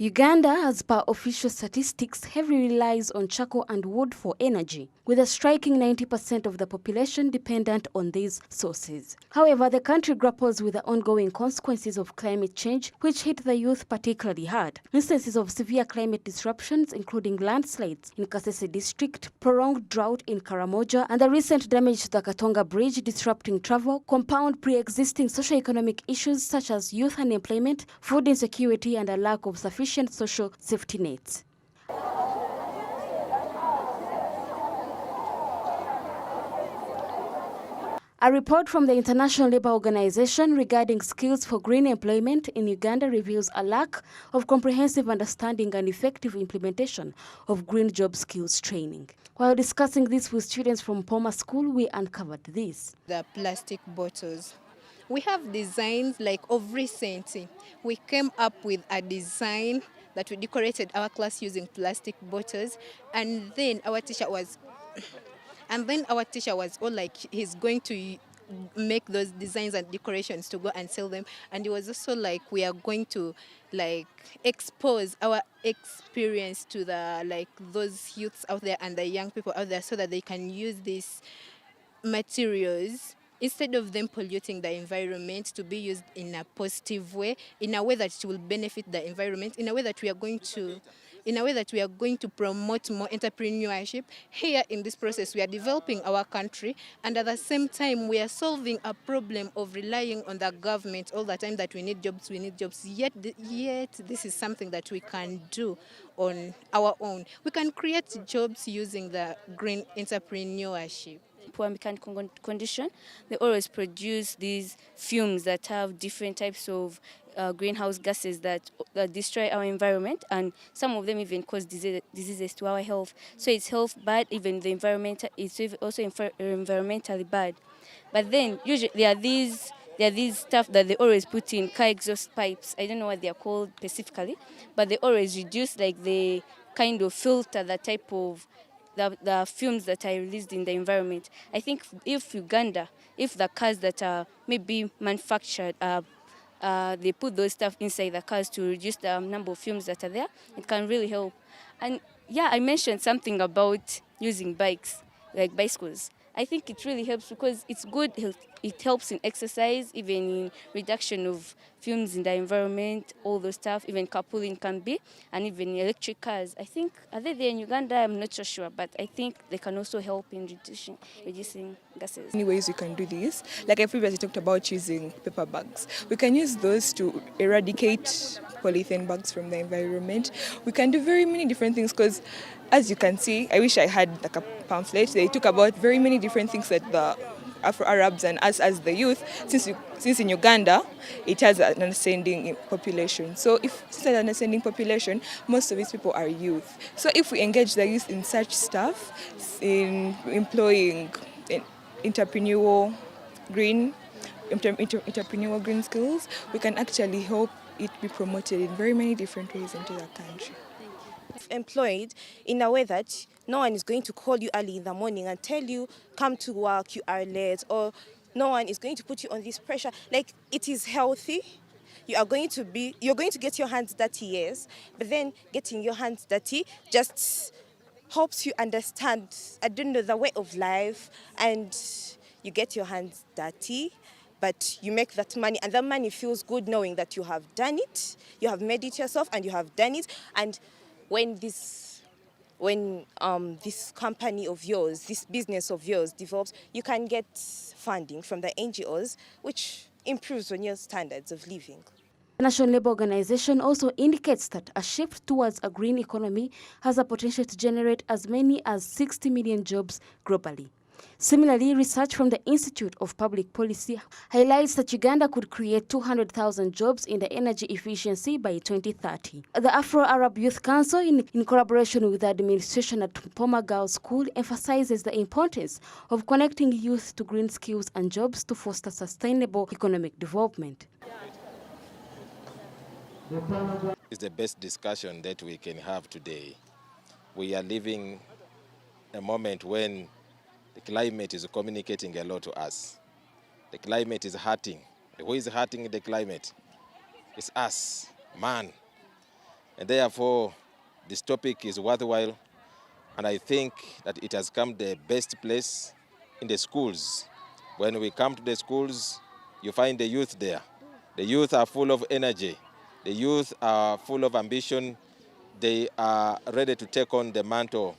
Uganda, as per official statistics, heavily relies on charcoal and wood for energy, with a striking 90% of the population dependent on these sources. However, the country grapples with the ongoing consequences of climate change, which hit the youth particularly hard. Instances of severe climate disruptions, including landslides in Kasese district, prolonged drought in Karamoja, and the recent damage to the Katonga Bridge disrupting travel, compound pre-existing socio-economic issues such as youth unemployment, food insecurity, and a lack of sufficient social safety nets. A report from the International Labour Organization regarding skills for green employment in Uganda reveals a lack of comprehensive understanding and effective implementation of green job skills training. While discussing this with students from Mpoma school, we uncovered this. The plastic bottles. We have designs like of recently. We came up with a design that we decorated our class using plastic bottles, and then our teacher was all like, he's going to make those designs and decorations to go and sell them. And it was also like, we are going to like expose our experience to the like those youths out there and the young people out there, so that they can use these materials instead of them polluting the environment, to be used in a positive way, in a way that it will benefit the environment, in a way that we are going to promote more entrepreneurship. Here in this process, we are developing our country, and at the same time, we are solving a problem of relying on the government all the time that we need jobs. Yet this is something that we can do on our own. We can create jobs using the green entrepreneurship. Poor mechanical condition, they always produce these fumes that have different types of greenhouse gases that destroy our environment, and some of them even cause diseases to our health. So it's health bad, even the environment is also environmentally bad. But then usually there are these stuff that they always put in car exhaust pipes. I don't know what they are called specifically, but they always reduce like the kind of filter, the type of the fumes that are released in the environment. I think if the cars that are maybe manufactured, they put those stuff inside the cars to reduce the number of fumes that are there, it can really help. And yeah, I mentioned something about using bikes, like bicycles. I think it really helps because it's good. It helps in exercise, even in reduction of fumes in the environment, all those stuff, even carpooling can be, and even electric cars. I think, are they there in Uganda? I'm not so sure, but I think they can also help in reducing gases. Many ways we can do this. Like I previously talked about using paper bags. We can use those to eradicate polythene bags from the environment. We can do very many different things because, as you can see, I wish I had like a pamphlet. They talk about very many different things that the Afro Arabs and us as the youth, since in Uganda it has an ascending population. So if it's an ascending population, most of these people are youth. So if we engage the youth in such stuff, in employing entrepreneurial green skills, we can actually help it be promoted in very many different ways into the country. Employed in a way that no one is going to call you early in the morning and tell you come to work, you are late, or no one is going to put you on this pressure. Like, it is healthy. You're going to get your hands dirty, yes, but then getting your hands dirty just helps you understand, I don't know, the way of life, and you get your hands dirty, but you make that money, and that money feels good knowing that you have done it, you have made it yourself, and you have done it. And when this company of yours, this business of yours develops, you can get funding from the NGOs, which improves on your standards of living. The National Labour Organization also indicates that a shift towards a green economy has a potential to generate as many as 60 million jobs globally. Similarly, research from the Institute of Public Policy highlights that Uganda could create 200,000 jobs in the energy efficiency by 2030. The Afro Arab Youth Council, in collaboration with the administration at Mpoma Girls School, emphasizes the importance of connecting youth to green skills and jobs to foster sustainable economic development. It's the best discussion that we can have today. We are living a moment when the climate is communicating a lot to us. The climate is hurting. Who is hurting the climate? It's us, man. And therefore, this topic is worthwhile, and I think that it has come the best place in the schools. When we come to the schools, you find the youth there. The youth are full of energy. The youth are full of ambition. They are ready to take on the mantle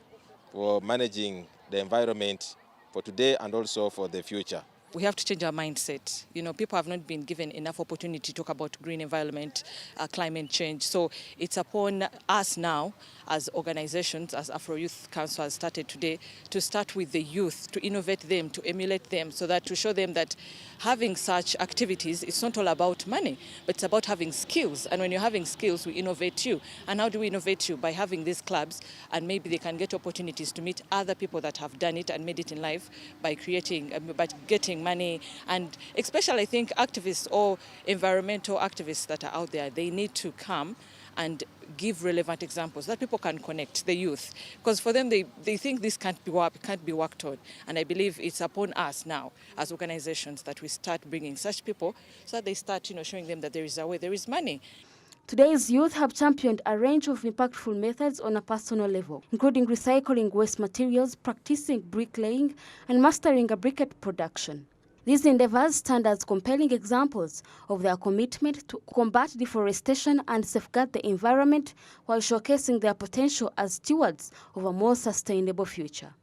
for managing the environment for today and also for the future. We have to change our mindset. You know, people have not been given enough opportunity to talk about green environment, climate change. So it's upon us now as organizations, as Afro Youth Council has started today, to start with the youth, to innovate them, to emulate them, so that to show them that having such activities, it's not all about money, but it's about having skills. And when you're having skills, we innovate you. And how do we innovate you? By having these clubs, and maybe they can get opportunities to meet other people that have done it and made it in life by creating, by getting money. And especially, I think, activists or environmental activists that are out there, they need to come and give relevant examples that people can connect, the youth. Because for them, they think this can't be worked on. And I believe it's upon us now, as organizations, that we start bringing such people so that they start, showing them that there is a way, there is money. Today's youth have championed a range of impactful methods on a personal level, including recycling waste materials, practicing bricklaying, and mastering a briquette production. These endeavors stand as compelling examples of their commitment to combat deforestation and safeguard the environment while showcasing their potential as stewards of a more sustainable future.